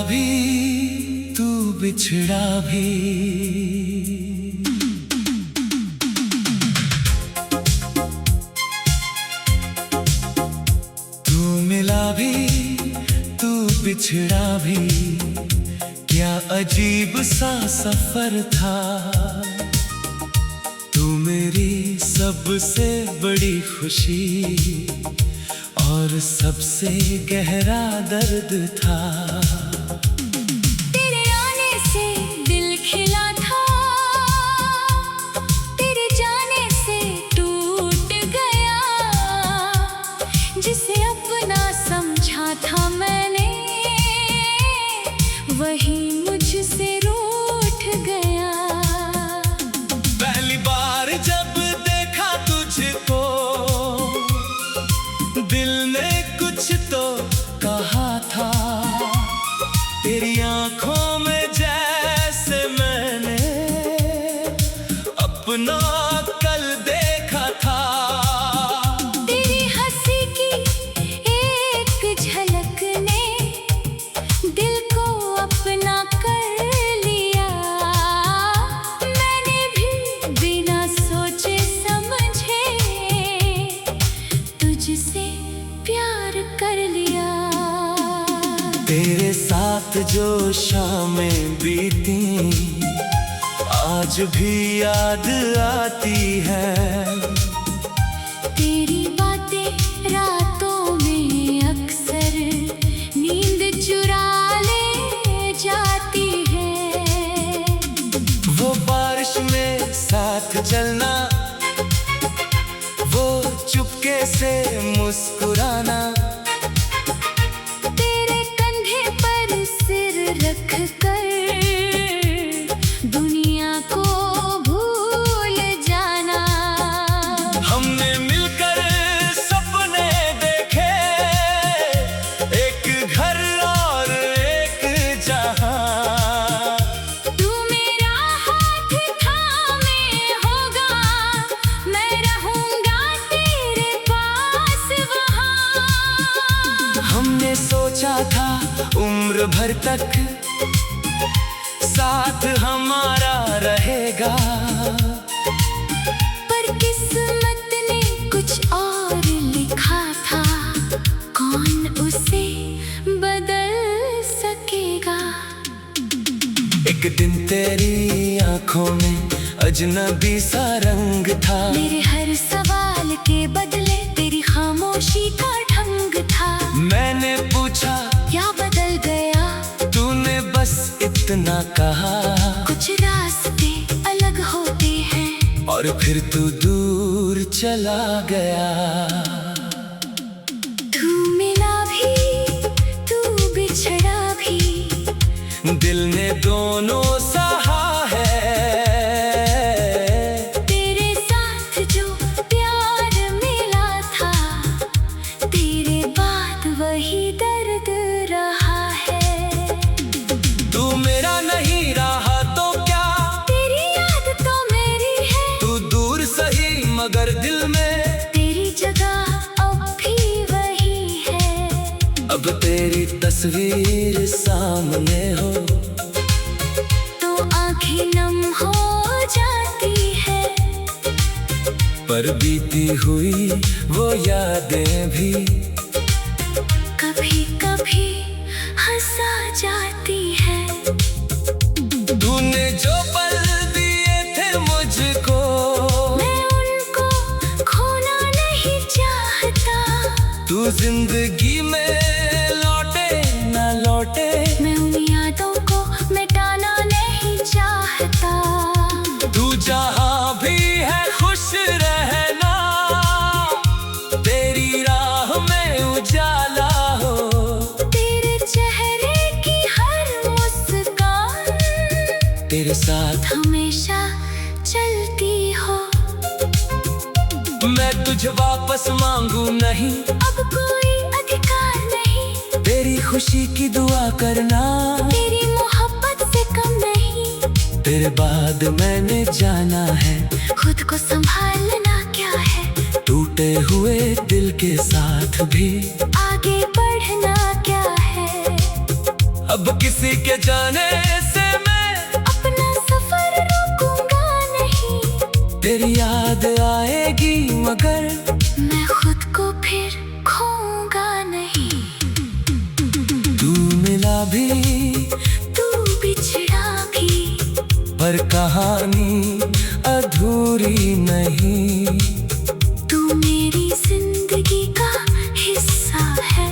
भी तू बिछड़ा भी, तू मिला भी तू बिछड़ा भी, क्या अजीब सा सफर था। तू मेरी सबसे बड़ी खुशी और सबसे गहरा दर्द था। तेरे आने से दिल खिला था, तेरे जाने से टूट गया। जिसे अपना समझा था मैंने, वही मुझसे रूठ गया। पहली बार जब देखा तुझको, दिल ने कुछ तो कहा था। तेरी आंखों में जैसे मैंने अपना कल देखा था। तेरी हंसी की एक झलक ने दिल को अपना कर लिया। मैंने भी बिना सोचे समझे तुझसे प्यार कर लिया। तेरे साथ जो शामें बीती आज भी याद आती है। तेरी बातें रातों में अक्सर नींद चुरा ले जाती है। वो बारिश में साथ चलना, वो चुपके से मुस्कुराना, तेरे कंधे पर सिर रख कर दुनिया को भूल जाना। हमने मिलकर सपने देखे, एक घर और एक जहां। तू मेरा हाथ थामे होगा, मैं रहूंगा तेरे पास वहां। हमने सोचा था उम्र भर तक साथ हमारा रहेगा, पर किस्मत ने कुछ और लिखा था। कौन उसे बदल सकेगा। एक दिन तेरी आंखों में अजनबी सा रंग था। मेरे हर सवाल के बदले तेरी खामोशी का ढंग था। मैंने पूछा क्या बदल गया, तूने बस इतना कहा। कुछ रास्ते अलग होते हैं। और फिर तू दूर चला गया। तू मिला भी तू बिछड़ा भी, दिल ने दोनों सहा है। तेरे साथ जो प्यार मिला था, तेरे बाद वही दर्द रहा है। तू मेरा नहीं रहा तो क्या, तेरी याद तो मेरी है। तू दूर सही मगर दिल में तेरी जगह अब भी वही है। अब तेरी तस्वीर सामने हो तो आंखें नम हो जाती है। पर बीती हुई वो यादें भी कभी कभी हंसा जाती है। तूने जो पल दिए थे मुझको, मैं उनको खोना नहीं चाहता। तू जिंदगी में लौटे ना लौटे, मैं उन यादों को मिटाना नहीं चाहता। तू जहाँ भी है खुश रहना, तेरी राह में उजाला हो। तेरे चेहरे की हर मुस्कान तेरे साथ हमेशा चलती हो। मैं तुझे वापस मांगू नहीं, अब कोई अधिकार नहीं। तेरी खुशी की दुआ करना, तेरी मोहब्बत से कम नहीं। तेरे बाद मैंने जाना है खुद को संभालना क्या है। टूटे हुए दिल के साथ भी आगे बढ़ना क्या है। अब किसी के जाने से मैं अपना सफर रोकूंगा नहीं। तेरी याद आएगी मगर मैं खुद को फिर खोऊंगा नहीं। तू मिला भी तू बिछड़ा भी, पर कहानी अधूरी नहीं। तू मेरी जिंदगी का हिस्सा है,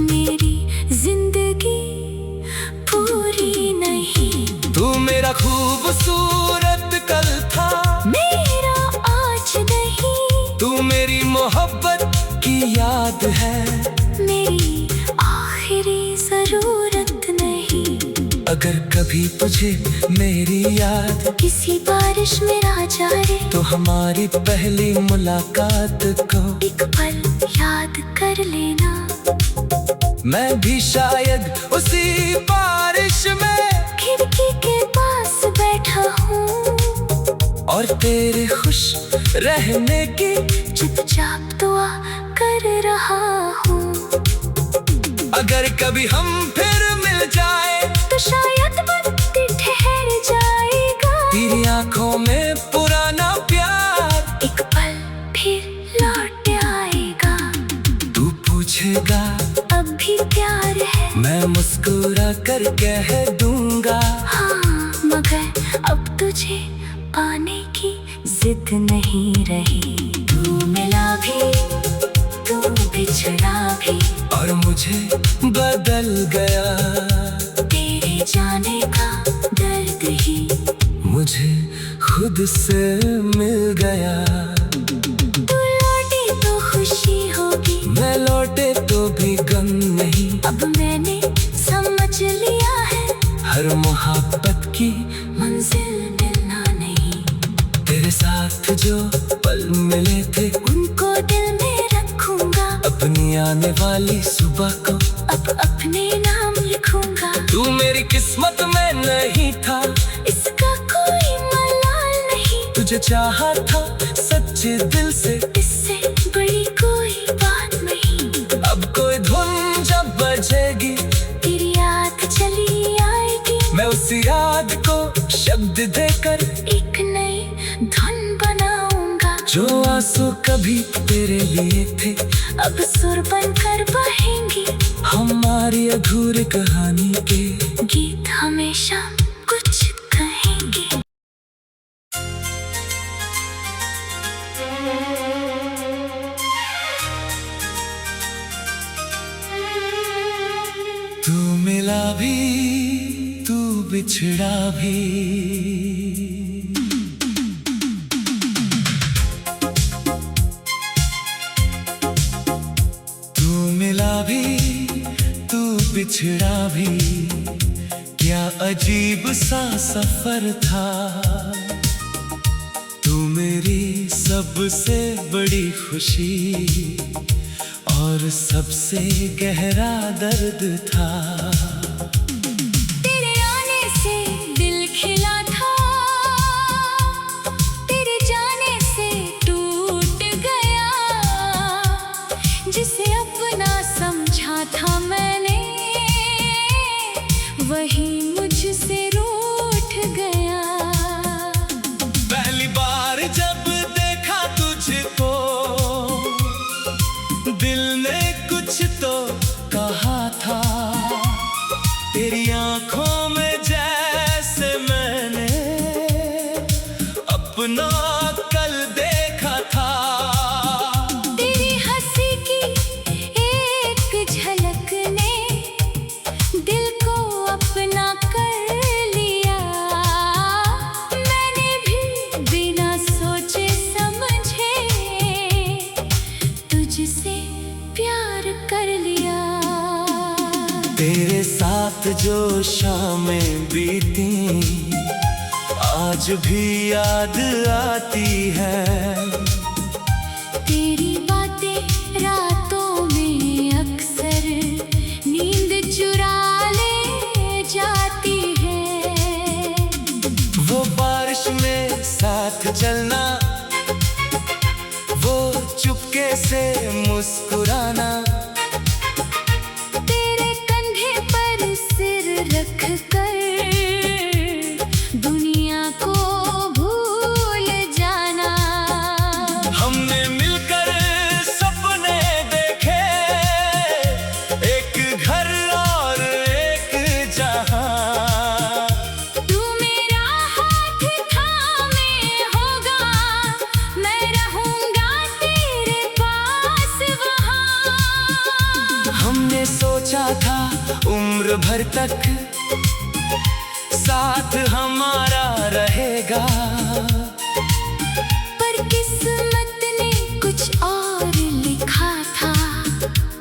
मेरी जिंदगी पूरी नहीं। तू मेरा खूबसूरत कल था, मेरा आज नहीं। तू मेरी मोहब्बत की याद है, मेरी आखिरी जरूरत नहीं। अगर कभी तुझे मेरी याद किसी बारिश में आ जाए तो हमारी पहली मुलाकात को एक पल याद कर लेना। मैं भी शायद उसी बारिश में खिड़की के पास बैठा हूँ और तेरे खुश रहने की चुपचाप दुआ कर रहा हूँ। अगर कभी हम फिर मिल जाए तो शायद वक्त ठहर जाएगा। तेरी आंखों में पुराना प्यार एक पल फिर लौट आएगा। तू पूछेगा अब भी प्यार है, मैं मुस्कुरा कर कह दूंगा। हाँ, मगर अब तुझे पाने की जिद नहीं रही। तू मिला भी, तू बिछड़ा भी, और मुझे बदल गया। तेरे जाने का दर्द ही मुझे खुद से मिल गया। तू लौटे तो खुशी होगी, मैं लौटे तो भी गम नहीं। अब मैंने समझ लिया है, हर मोहब्बत की मंजिल मिलना नहीं। तेरे साथ जो पल मिले थे उनको दिल में रखूंगा, अपनी आने वाली सुबह को अब अपने नाम लिखूंगा। तू मेरी किस्मत में नहीं था, इसका कोई मलाल नहीं। तुझे चाहा था सच्चे दिल से, इससे बड़ी कोई बात नहीं। अब कोई धुन जब बजेगी तेरी याद चली आएगी, मैं उस याद को शब्द देकर एक नई धुन बनाऊंगा। जो आंसू कभी तेरे लिए थे अब सुर बनकर बहेंगे, हमारी अधूरी कहानी के गीत हमेशा कुछ कहेंगे। तू मिला भी, तू बिछड़ा भी, तू मिला भी, तू बिछड़ा भी, क्या अजीब सा सफर था। तू मेरी सबसे बड़ी खुशी और सबसे गहरा दर्द था। तेरे आने से दिल खिला था, तेरे जाने से टूट गया। जिसे अपना समझा था मैंने, वही मुझसे रूठ गया। पहली बार जब देखा तुझको, दिल ने कुछ तो कहा था। तेरी आंखों में जैसे मैंने अपना कल देखा था। तेरी हंसी की एक झलक ने दिल को अपना कर लिया। मैंने भी बिना सोचे समझे तुझसे प्यार कर लिया। तेरे साथ जो शामें बीती आज भी याद आती है। तेरी बातें रातों में अक्सर नींद चुरा ले जाती है। वो बारिश में साथ चलना, वो चुपके से मुस्कुराना, तेरे कंधे पर सिर उम्र भर तक साथ हमारा रहेगा। पर किस्मत ने कुछ और लिखा था,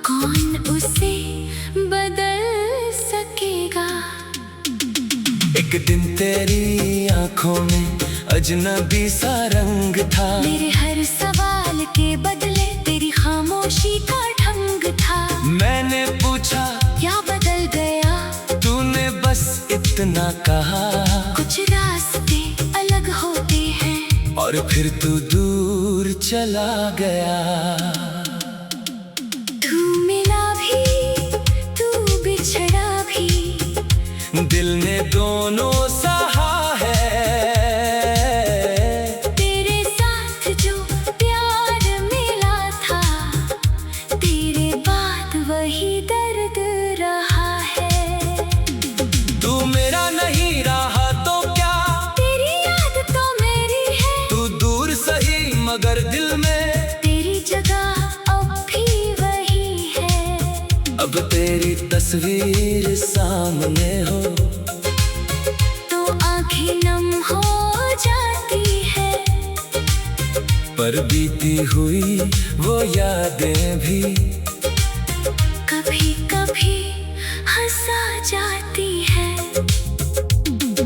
कौन उसे बदल सकेगा। एक दिन तेरी आंखों में अजनबी सा रंग था। मेरे हर सवाल के बदले तेरी खामोशी का ढंग था। मैंने पूछा क्या बदल गया, तूने बस इतना कहा। कुछ रास्ते अलग होते हैं, और फिर तू दूर चला गया। तू मिला भी, तू बिछड़ा भी, दिल ने दोनों सहा है। तेरे साथ जो प्यार मिला था, तेरे बाद वही दर्द रहा है। तू मेरा नहीं रहा तो क्या, तेरी याद तो मेरी है। तू दूर सही मगर दिल में तेरी जगह अब भी वही है। अब तेरी तस्वीर सामने हो तो आंखें नम हो जाती है। पर बीती हुई वो यादें भी कभी कभी हंसा जाती है।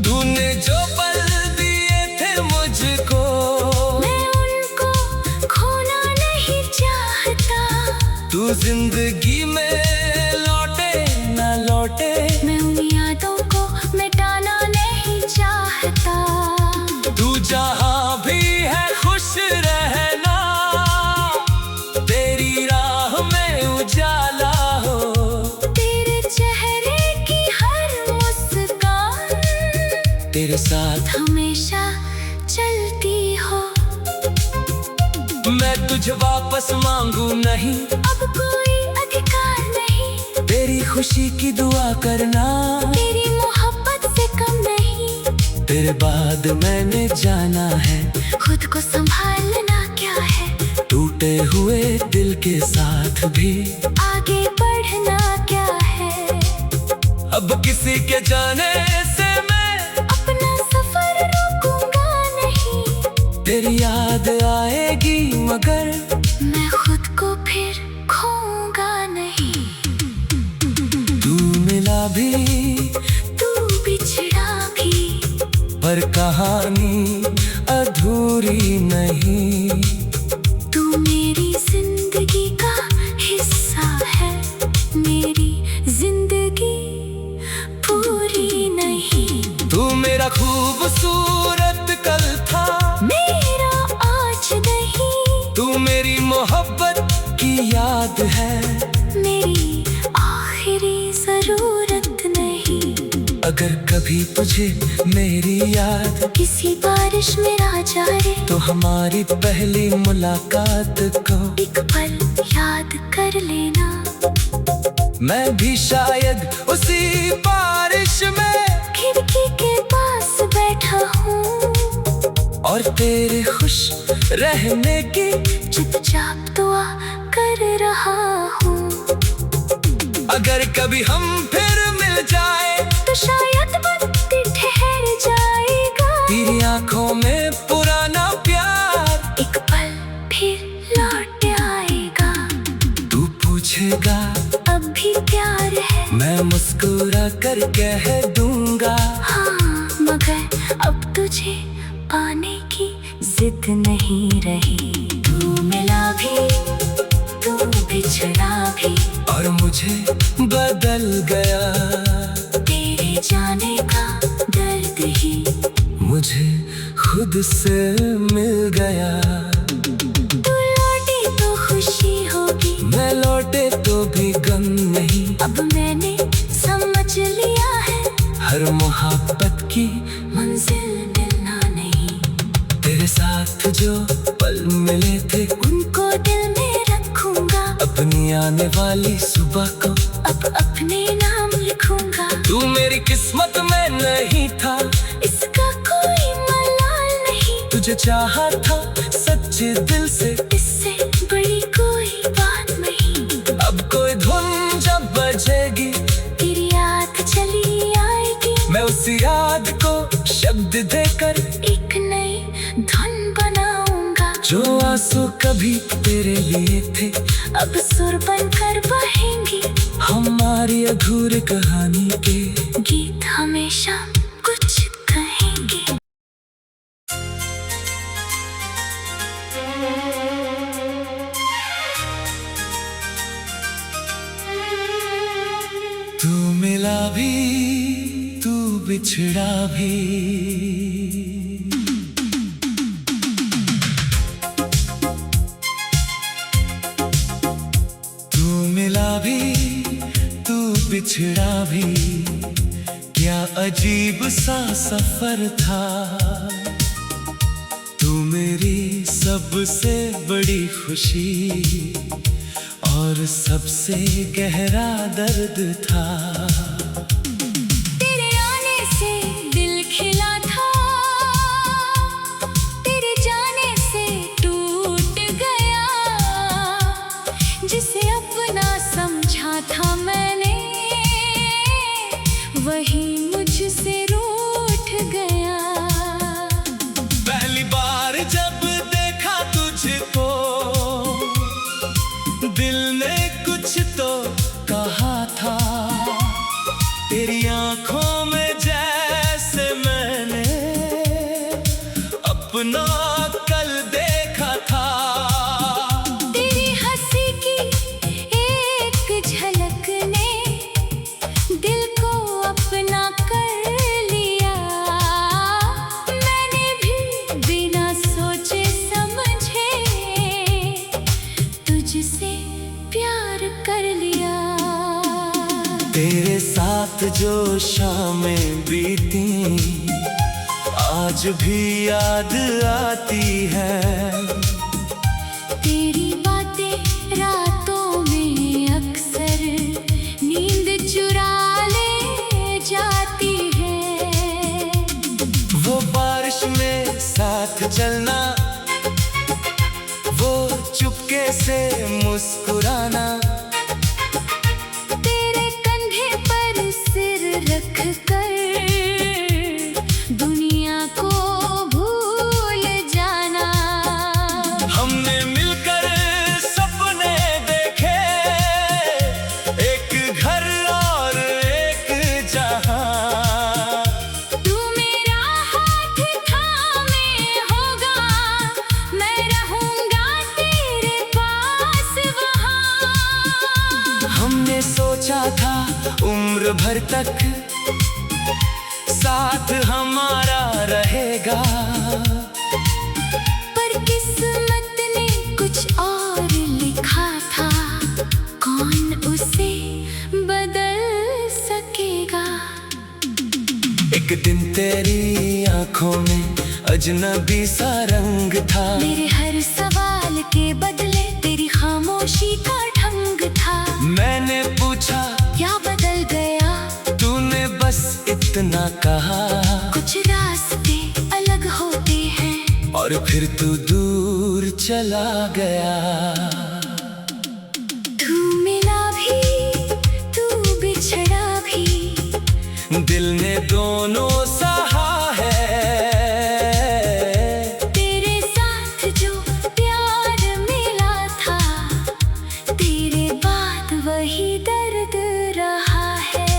तूने जो पल दिए थे मुझको, मैं उनको खोना नहीं चाहता। तू जिंदगी में लौटे ना लौटे, मैं उन यादों को मिटाना नहीं चाहता। तू जहाँ भी है खुश रहना, तेरी राह में उजाला हो। तेरे चेहरे की हर मुस्कान तेरे साथ हमेशा चलती हो। मैं तुझे वापस मांगू नहीं, अब कोई अधिकार नहीं। तेरी खुशी की दुआ करना, तेरी मोहब्बत से कम नहीं। तेरे बाद मैंने जाना है खुद को संभालना क्या है। टूटे हुए दिल के साथ भी आगे बढ़ना क्या है। अब किसी के जाने से मैं अपना सफर रोकूंगा नहीं। तेरी याद आएगी मगर मैं खुद को फिर खोऊंगा नहीं। तू मिला भी तू बिछड़ा भी, पर कहानी अधूरी नहीं। तू मेरी जिंदगी का हिस्सा है। मेरी जिंदगी पूरी नहीं। तू मेरा खूबसूरत कल था, मेरा आज नहीं। तू मेरी मोहब्बत की याद है। मेरी आखिरी जरूरत नहीं। अगर कभी तुझे मेरी याद किसी बारिश में आ जाए, तो हमारी पहली मुलाकात को एक पल याद कर लेना। मैं भी शायद उसी बारिश में खिड़की के पास बैठा हूँ, और तेरे खुश रहने की चुपचाप दुआ कर रहा हूँ। अगर कभी हम फिर मिल जाए, तो शायद वक्त ठहर जाएगा। तेरी आंखों में पुराना प्यार एक पल फिर लौट आएगा। तू पूछेगा अब भी प्यार है, मैं मुस्कुरा कर कह दूंगा। हाँ, मगर अब तुझे पाने की जिद नहीं रही। तू मिला भी, तू बिछड़ा भी, और मुझे बदल गया। तेरे जाने का दर्द ही मुझे खुद से मिल गया। तू लौटे तो खुशी होगी, मैं लौटे तो भी गम नहीं। अब मैंने समझ लिया है, हर मोहब्बत की मंजिल मिलना नहीं। तेरे साथ जो पल मिले थे, उनको दिल में रखूंगा। अपनी आने वाली सुबह को अब अपने नाम लिखूंगा। तू मेरी किस्मत में नहीं था, इसका कोई मलाल नहीं। तुझे चाहा था सच्चे दिल से, इससे बड़ी कोई बात नहीं। अब कोई धुन जब बजेगी, तेरी याद जो आंसू कभी तेरे लिए थे अब सुर बनकर बहेंगे। हमारी अधूरी कहानी के गीत हमेशा कुछ कहेंगे। तू मिला भी तू बिछड़ा भी, तू मिला भी तू बिछड़ा भी, क्या अजीब सा सफर था। तू मेरी सबसे बड़ी खुशी और सबसे गहरा दर्द था। तेरे आने से दिल खिला था, तेरे जाने से टूट गया। जिसे अपना समझा था मैंने, वही मुझसे रूठ गया। पहली बार जब देखा तुझको, दिल ने कुछ तो कहा था। तेरी आंखों में जैसे मैंने अपना कल देखा था। तेरी हंसी की एक झलक ने दिल को अपना कर लिया। मैंने भी बिना सोचे समझे तुझसे प्यार कर लिया। तेरे साथ जो शामें बीती आज भी याद आती है। तेरी बातें रातों में अक्सर नींद चुरा ले जाती है। वो बारिश में साथ चलना, वो चुपके से मुस्कुराना, तेरे कंधे पर सिर रख कर दुनिया को भूल जाना। हमने मिलकर सपने देखे, एक घर और एक जहां। तू मेरा हाथ थामे होगा, मैं रहूंगा तेरे पास वहां। हमने सोचा था उम्र भर तक साथ हमारा रहेगा, पर किस्मत ने कुछ और लिखा था। कौन उसे बदल सकेगा। एक दिन तेरी आंखों में अजनबी सा रंग था। मेरे हर सवाल के बदले तेरी खामोशी का ढंग था। मैंने पूछा क्या बदल गया, तूने बस इतना कहा। कुछ रास्ते अलग होते हैं। और फिर तू दूर चला गया। तू मिला भी तू बिछड़ा भी, दिल ने दोनों सहा है। तेरे साथ जो प्यार मिला था, तेरे बाद वही दर्द रहा है।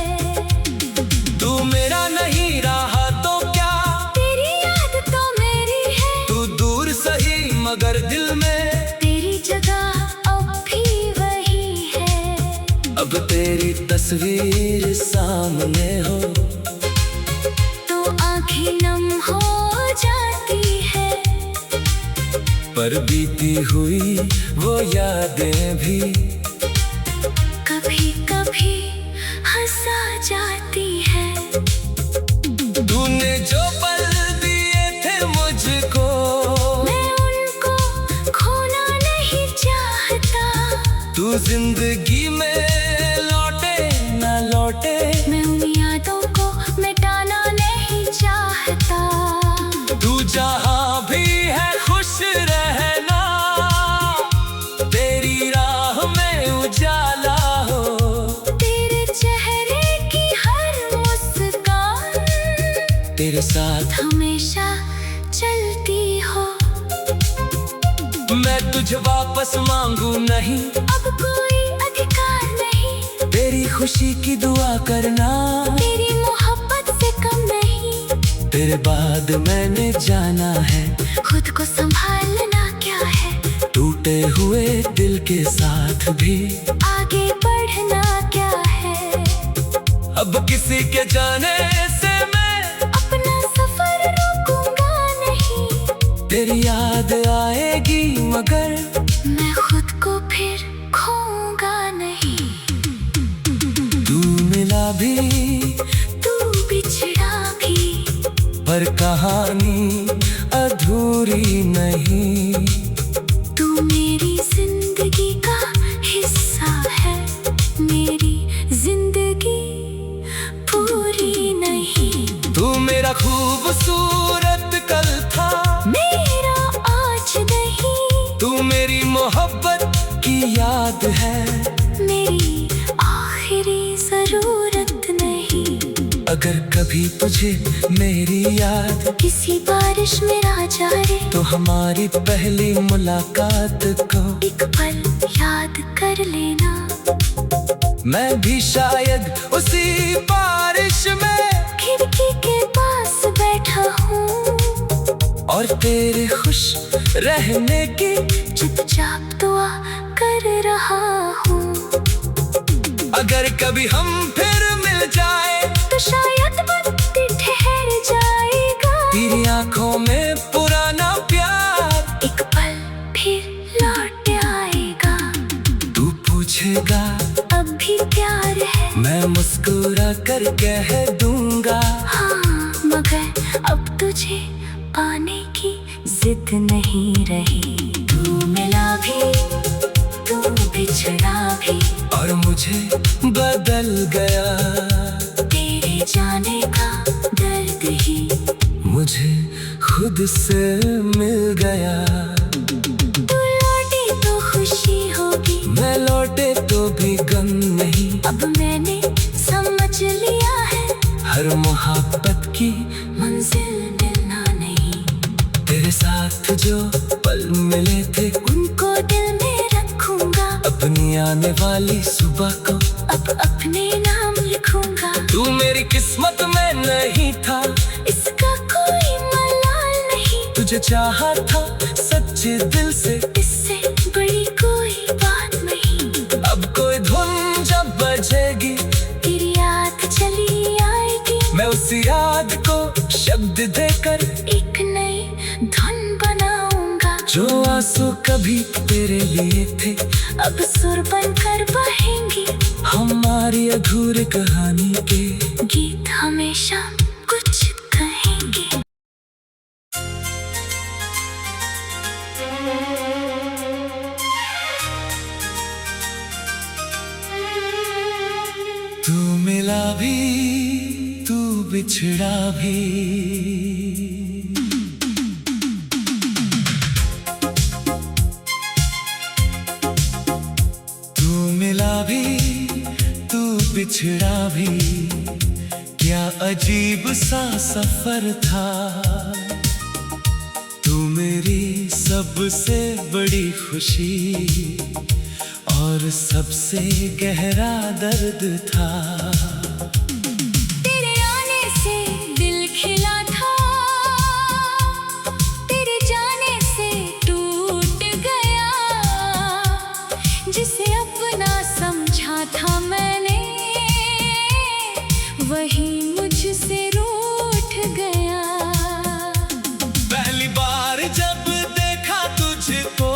तू मेरा नहीं रहा तो क्या, तेरी याद तो मेरी है। तू दूर सही मगर दिल में तेरी जगह अब भी वही है। अब तेरी तस्वीर सामने हो तो आंखें नम हो जाती है। पर बीती हुई वो यादें भी कभी कभी हंसा जाती है। तूने जो पल दिए थे मुझको, मैं उनको खोना नहीं चाहता। तू जिंदगी में लौटे ना लौटे, मैं उन यादों को मिटाना नहीं चाहता। तू जहाँ भी है खुश रहना, तेरी राह में उजाला हो। तेरे चेहरे की हर मुस्कान तेरे साथ हमेशा चलती हो। मैं तुझे वापस मांगू नहीं, अब कोई अधिकार नहीं। तेरी खुशी की दुआ करना, तेरी मोहब्बत से कम नहीं। तेरे बाद मैंने जाना है खुद को संभालना क्या है, टूटे हुए दिल के साथ भी आगे बढ़ना क्या है। अब किसी के जाने से मैं अपना सफर रोकूंगा नहीं। तेरी याद आएगी मगर मैं खुद को फिर खोऊंगा नहीं। तू मिला भी तू बिछड़ा भी, पर कहानी अधूरी नहीं। तू मेरी जिंदगी का हिस्सा है, मेरी जिंदगी पूरी नहीं। तू मेरा खूबसूरत कल था, मेरा आज नहीं। तू मेरी मोहब्बत की याद है, मेरी आखिरी जरूरत नहीं। अगर कभी तुझे मेरी याद किसी बारिश में आ जाए, तो हमारी पहली मुलाकात को एक पल याद कर लेना। मैं भी शायद उसी बारिश में खिड़की के पास बैठा हूँ और तेरे खुश रहने की चुपचाप दुआ कर रहा हूँ। अगर कभी हम फिर मिल जाए, तो शायद वक्त ठहर जाएगा। तेरी आंखों में पुराना प्यार एक पल फिर लौट आएगा। तू पूछेगा अब भी प्यार है, मैं मुस्कुरा कर कह दूंगा। हाँ, मगर अब तुझे पाने की जिद नहीं रही। तू मिला भी, तू बिछड़ा भी, और मुझे बदल गया। तेरे जाने का दर्द ही मुझे खुद से मिल गया। तू लौटे तो खुशी होगी, मैं लौटे तो भी गम नहीं। अब मैंने समझ लिया है, हर मोहब्बत की मंजिल मिलना नहीं। तेरे साथ जो पल मिले थे, उनको दिल में रखूंगा। अपनी आने वाली सुबह को अब अपने नाम लिखूंगा। तू मेरी किस्मत में नहीं था, इसका कोई मलाल नहीं। तुझे चाहा था सच्चे दिल से, इससे बड़ी कोई बात नहीं। अब कोई धुन जब बजेगी, तेरी याद चली आएगी। मैं उस याद को शब्द देकर एक नई धुन बनाऊंगा। जो आंसू कभी तेरे लिए थे, अब सुर बनकर बहेंगे। हमारी अधूरी कहानी के गीत हमेशा कुछ कहेंगे। तू मिला भी, तू बिछड़ा भी, तू मिला भी, तू बिछड़ा भी, क्या अजीब सा सफर था। तू मेरी सबसे बड़ी खुशी और सबसे गहरा दर्द था। तेरे आने से दिल खिला था, तेरे जाने से टूट गया। जिसे अपना समझा था मैंने, वही मुझसे रूठ गया। पहली बार जब देखा तुझको,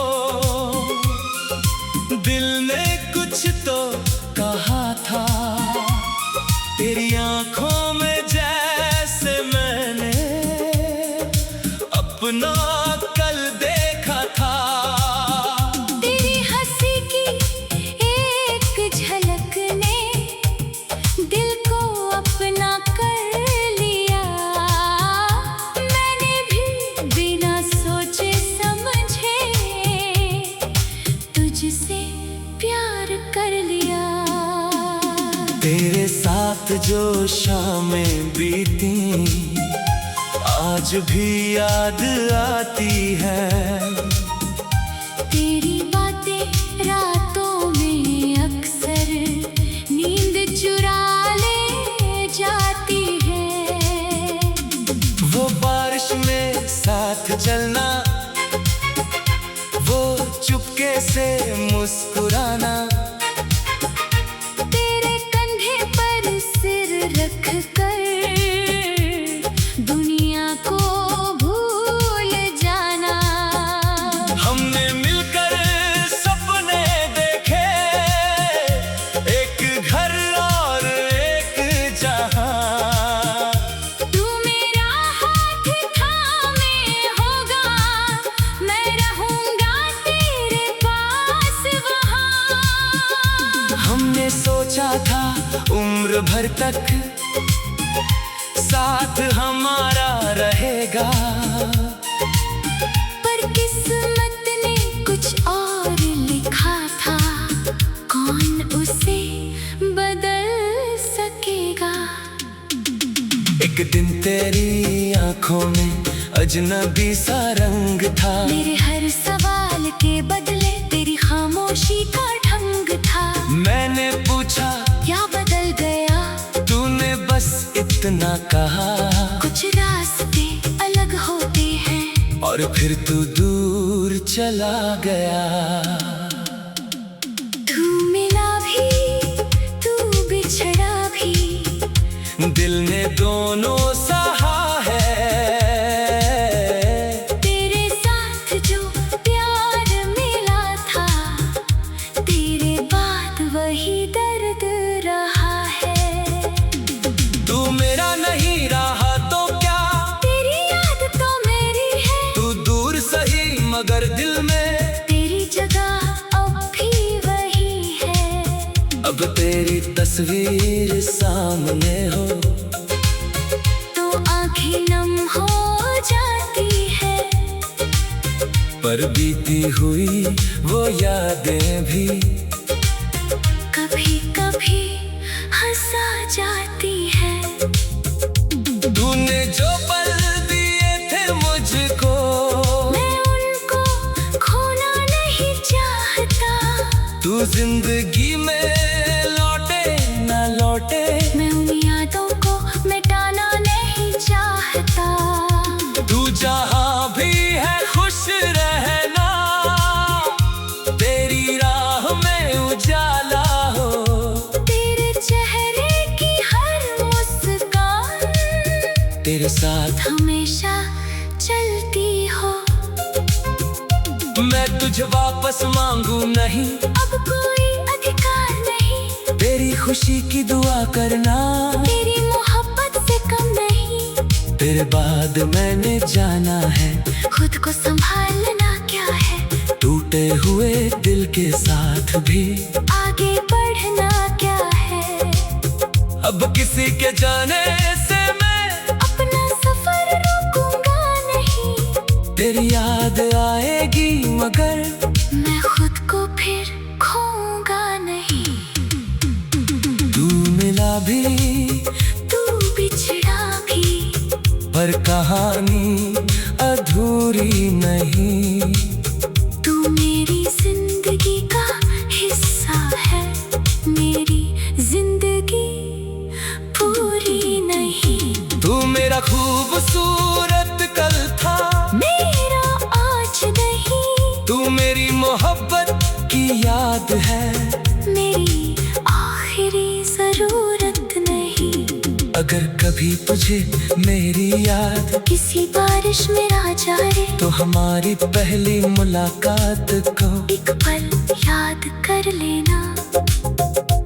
दिल ने कुछ तो कहा था। तेरी आंखों में जैसे मैंने अपना कल देखा था। तेरी हंसी की एक झलक ने दिल को अपना कर लिया। मैंने भी बिना सोचे समझे तुझसे प्यार कर लिया। तेरे साथ जो शामें बीती, आज भी याद आती है। तेरी बातें रातों में अक्सर नींद चुरा ले जाती है। वो बारिश में साथ चलना, वो चुपके से मुस्कुराना, तेरे कंधे पर सिर रख कर दुनिया को भूल जाना। हमने मिलकर सपने देखे, एक घर और एक जहां। तू मेरा हाथ थामे होगा, मैं रहूंगा तेरे पास वहां। हमने सोचा था उम्र भर तक साथ हमारा रहेगा, पर किस्मत ने कुछ और लिखा था, कौन उसे बदल सकेगा। एक दिन तेरी आंखों में अजनबी सा रंग था, मेरे हर सवाल के बदले तेरी खामोशी का ढंग था। मैंने पूछा क्या बदल गया, तूने बस इतना कहा, कुछ रास्ते अलग होते हैं। और फिर तू दूर चला गया। तू मिला भी, तू बिछड़ा भी, दिल ने दोनों सहा है। तेरे साथ जो प्यार मिला था, तेरे बाद वही दर्द रहा है। तू मेरा नहीं रहा तो क्या, तेरी याद तो मेरी है, तू दूर सही मगर दिल में तेरी जगह अब भी वही है। अब तेरी तस्वीर सामने हो तो आंखें नम हो जाती है, पर बीती हुई वो यादें भी कभी कभी हंसा जाती है। तूने जो पल दिए थे मुझको, मैं उनको खोना नहीं चाहता, तू जिंदगी में लौटे ना लौटे, मैं उन यादों को मिटाना नहीं चाहता। तू जहाँ भी है खुश रहना, तेरी राह में उजाला हो, तेरे चेहरे की हर मुस्कान तेरे साथ हमेशा चलती हो। मैं तुझे वापस मांगू नहीं, अब कोई अधिकार नहीं, तेरी खुशी की दुआ करना, तेरी मोहब्बत से कम नहीं। तेरे बाद मैंने जाना है खुद को संभालना क्या है, टूटे हुए दिल के साथ भी आगे बढ़ना क्या है। अब किसी के जाने से मैं अपना सफर रोकूंगा नहीं, तेरी याद आएगी मगर मैं खुद को फिर खोऊंगा नहीं। तू मिला भी तू बिछड़ा भी, पर कहानी अधूरी नहीं। तू मेरी जिंदगी का हिस्सा है, मेरी जिंदगी पूरी नहीं। तू मेरा खूबसूरत कल था, मेरा आज नहीं, तू मेरी मोहब्बत की याद है, मेरी आखिरी जरूरत नहीं। अगर कभी तुझे मेरी याद किसी बारिश में आ जाए, तो हमारी पहली मुलाकात को एक पल याद कर लेना।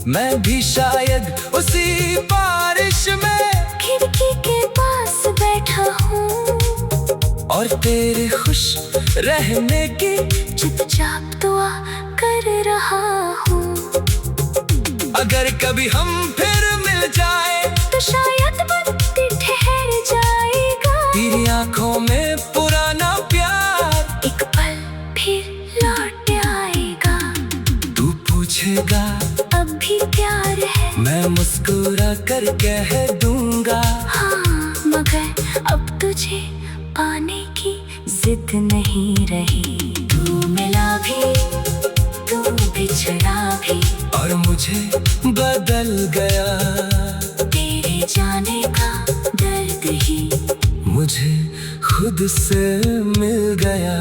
मैं भी शायद उसी बारिश में खिड़की के पास बैठा हूँ, और तेरे खुश रहने की चुपचाप दुआ कर रहा हूँ। अगर कभी हम फिर मिल जाए, तो शायद वक्त ठहर जाएगा, तेरी आंखों में पुराना प्यार एक पल फिर लौट आएगा। तू पूछेगा अब भी प्यार है, मैं मुस्कुरा कर कह दूंगा। हाँ, मगर अब तुझे पाने की जिद जिद नहीं रही। तू मिला भी, तू बिछड़ा भी, और मुझे बदल गया। तेरे जाने का दर्द ही मुझे खुद से मिल गया।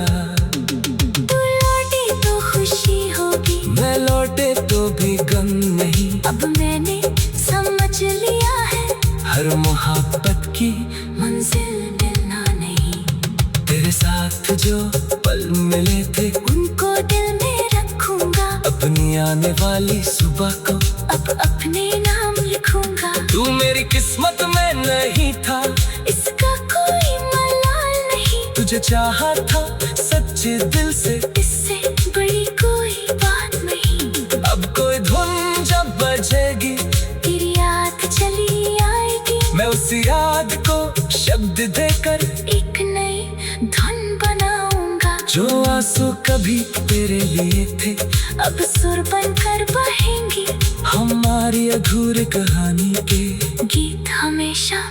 तू लौटे तो खुशी होगी, मैं लौटे तो भी गम नहीं। अब मैंने समझ लिया है, हर मोहब्बत की मंजिल मिलना नहीं। तेरे साथ जो पल मिले थे, उनको दिल में रखूंगा, अपनी आने वाली सुबह को अब अपने नाम लिखूंगा। तू मेरी किस्मत में नहीं था, इसका कोई मलाल नहीं। तुझे चाहा था सच्चे दिल से, इससे बड़ी कोई बात नहीं। अब कोई धुन जब बजेगी, तेरी याद चली आएगी। मैं उस याद को शब्द देकर एक नई धुन बनाऊंगा। जो आंसू कभी तेरे लिए थे, अब सुर बनकर बहेंगे। हमारी अधूरी कहानी के गीत हमेशा